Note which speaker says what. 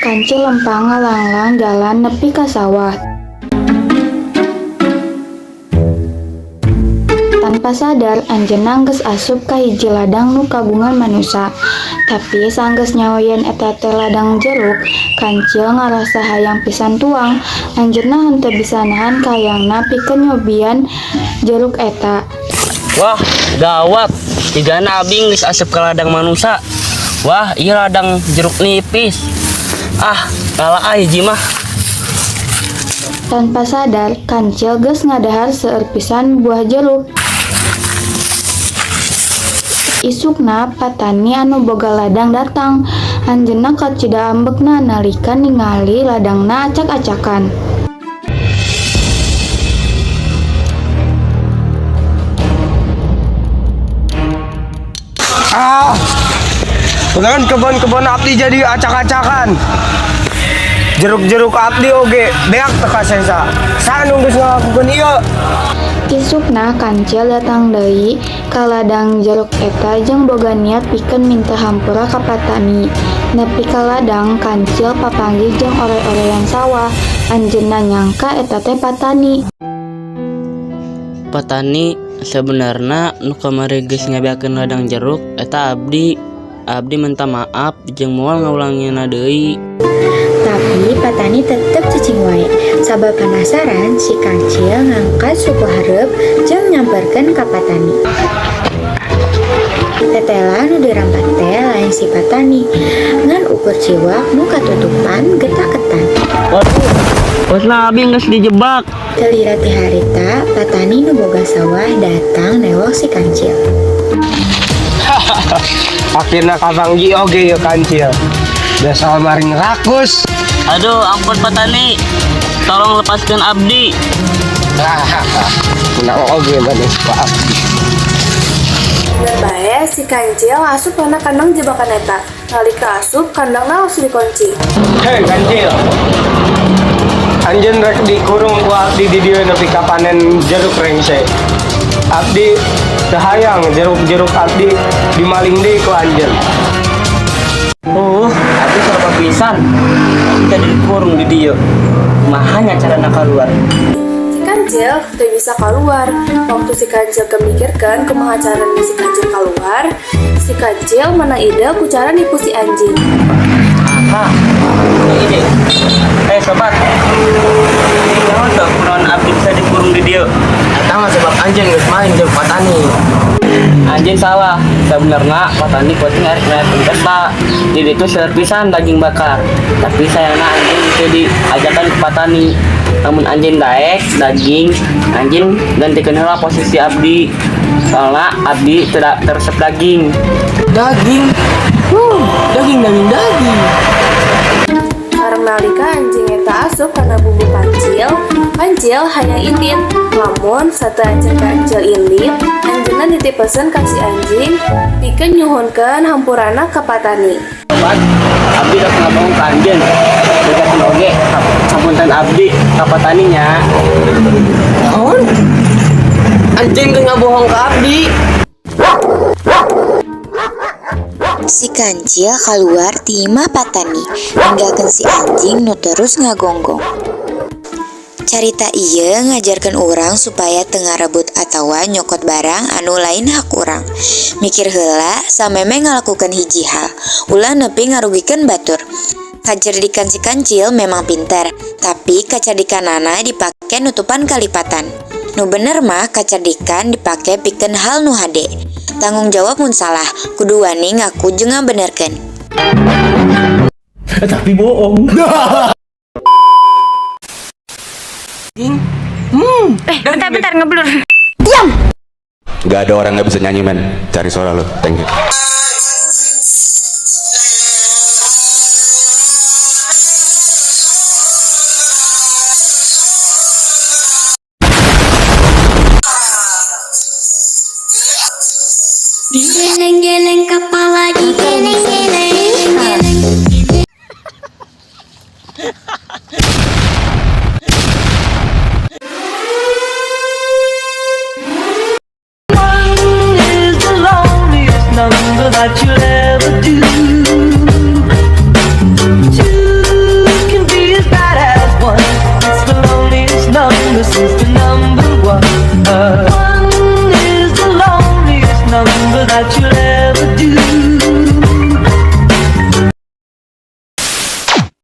Speaker 1: Kancil lempang ngalanglang jalan nepi ka sawah. Tanpa sadar, anjeunna geus asup ka hiji ladang nu kagungan manusa. Tapi sanggeus nyahoyeun eta teh ladang jeruk, Kancil ngarasa hayang pisan tuang. Anjeunna henteu bisa nahan kahayangna pikeun nyobian jeruk eta.
Speaker 2: Wah, gawat. Tigana abing geus asup ka ladang manusa. Wah, ieu ladang jeruk nipis. Ah, kalah hiji mah.
Speaker 1: Tanpa sadar, Kancil geus ngadahar seueur pisan buah jeruk. Isukna patani anu boga ladang datang. Anjeunna kacida ambekna nalika ningali ladangna acak-acakan.
Speaker 3: Dengan kebun-kebun abdi jadi acak-acakan. Jeruk-jeruk abdi oge beak teka sesa. Sanu geus ngalakukeun ieu.
Speaker 1: Isukna Kancil datang deui ka ladang jeruk eta jeung boga niat pikeun minta hampura ka patani. Nepi ka ladang, Kancil papanggih jeung ore-orean sawah. Anjeunna nyangka eta teh patani.
Speaker 2: Patani sebenarnya nu kamari geus ngabeakeun ladang jeruk eta abdi. Abdi minta maaf jeung moal ngaulangeunna deui.
Speaker 1: Tapi patani tetep cicing wae. Sabab penasaran, si Kancil ngangkat suku hareup jeung nyamperkeun ka patani. Tetela nu dirampat teh lain si patani, ngan ukur ciwak nu katutupan getah-ketan.
Speaker 2: Waduh, bosna abing geus dijebak.
Speaker 1: Kelira ti harita, patani nu boga sawah datang newok si Kancil.
Speaker 3: Akhirna kabanggi oge yeuh Kancil. Biasa maring rakus.
Speaker 2: Aduh, ampun patani. Tolong lepaskeun abdi.
Speaker 3: Menang oge manis Pak Abdi.
Speaker 4: Bae si Kancil asup kana kandang jebakan eta. Nalika asup kandangna langsung dikunci.
Speaker 3: Hei Kancil. Anjeun rek dikurung ku abdi di dieu nepi ka panen jeruk rengse. Abdi teu hayang jeruk-jeruk abdi dimaling deui ku anjeun.
Speaker 2: Abdi serba pisan. Kita dikurung di dieu. Mahanya carana kaluar.
Speaker 4: Si Kancil teu bisa keluar. Waktu si Kancil kemikirkan kumaha carana si Kancil keluar, si Kancil mana ide ku cara nipu si anjing.
Speaker 2: Aha, ini ide. Sobat, naon tuh naon abdi bisa dikurung di dieu?
Speaker 3: Eta mah sebab anjeun geus maling jeung patani.
Speaker 2: Anjing salah, sebenarnya patani penting arek ngeliatin pesta. Jadi itu seueur pisan daging bakar. Tapi sayangna anjing itu diajakan ke patani. Namun anjing daek daging, anjing gantikeun heula posisi abdi. Soalnya abdi tidak teresep daging.
Speaker 3: Daging. Daging.
Speaker 4: Sareng nalika anjing eta asup kana bumbu Kancil, Kancil hayang indit. Lamun satu anjing Kancil indit, anjeunna nitipeun ka si anjing pikeun nyuhunkeun hampurana ka patani.
Speaker 2: Sobat, abdi udah ngomong ke anjing. Dikasih oge sampunten abdi ka pataninya.
Speaker 3: Naon? Anjing teu ngabohong ka abdi.
Speaker 5: Si Kancil keluar ti imah patani, ninggalkeun si anjing nu terus ngagonggong. Carita ieu ngajarkeun urang supaya teu ngarebut atawa nyokot barang anu lain hak urang. Mikir heula sameme ngalakukeun hiji hal, ulah nepi ngarugikeun batur. Kacerdikan si Kancil memang pintar, tapi kacerdikanana dipake nutupan kalipatan. Nu bener mah kacerdikan dipake pikeun hal nu hade. Tanggung jawab mun salah, kudu wani ngaku jeung ngabenerkeun.
Speaker 6: Tapi bohong.
Speaker 7: Bentar ngeblur.
Speaker 8: Gak ada orang gak bisa nyanyi men. Cari suara lo. Thank you.
Speaker 7: Digeleng-geleng kepala, digeleng-geleng.
Speaker 6: That you'll ever do to that you'll ever do.